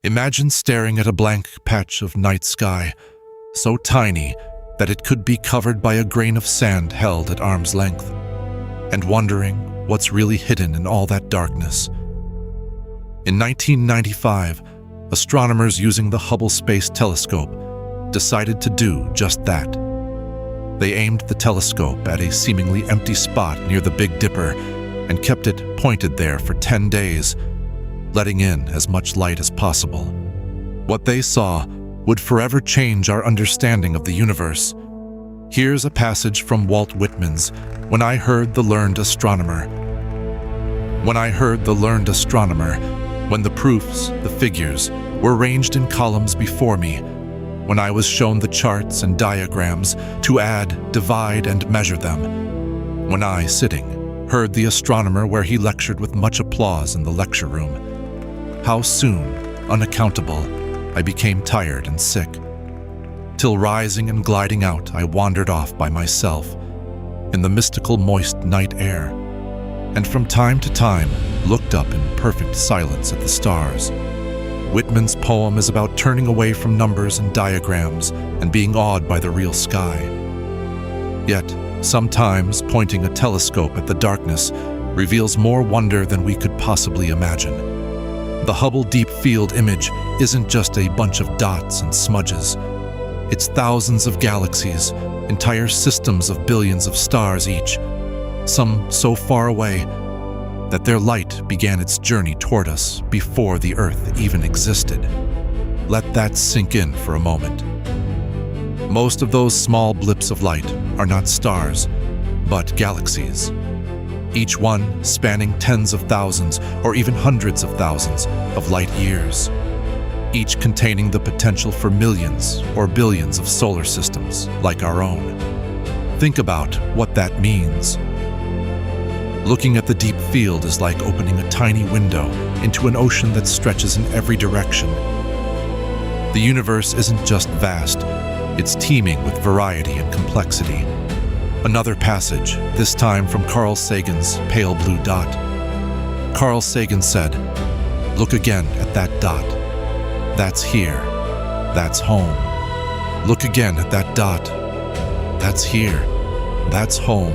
Imagine staring at a blank patch of night sky, so tiny that it could be covered by a grain of sand held at arm's length, and wondering what's really hidden in all that darkness. In 1995, astronomers using the Hubble Space Telescope decided to do just that. They aimed the telescope at a seemingly empty spot near the Big Dipper and kept it pointed there for 10 days, letting in as much light as possible. What they saw would forever change our understanding of the universe. Here's a passage from Walt Whitman's When I Heard the Learned Astronomer. When I heard the learned astronomer, when the proofs, the figures, were ranged in columns before me, when I was shown the charts and diagrams to add, divide, and measure them, when I, sitting, heard the astronomer where he lectured with much applause in the lecture room, how soon, unaccountable, I became tired and sick, till rising and gliding out I wandered off by myself, in the mystical moist night air, and from time to time looked up in perfect silence at the stars. Whitman's poem is about turning away from numbers and diagrams and being awed by the real sky. Yet, sometimes pointing a telescope at the darkness reveals more wonder than we could possibly imagine. The Hubble Deep Field image isn't just a bunch of dots and smudges. It's thousands of galaxies, entire systems of billions of stars each, some so far away that their light began its journey toward us before the Earth even existed. Let that sink in for a moment. Most of those small blips of light are not stars, but galaxies, each one spanning tens of thousands or even hundreds of thousands of light years, each containing the potential for millions or billions of solar systems like our own. Think about what that means. Looking at the deep field is like opening a tiny window into an ocean that stretches in every direction. The universe isn't just vast, it's teeming with variety and complexity. Another passage, this time from Carl Sagan's Pale Blue Dot. Carl Sagan said, "Look again at that dot. That's here. That's home. Look again at that dot. That's here. That's home.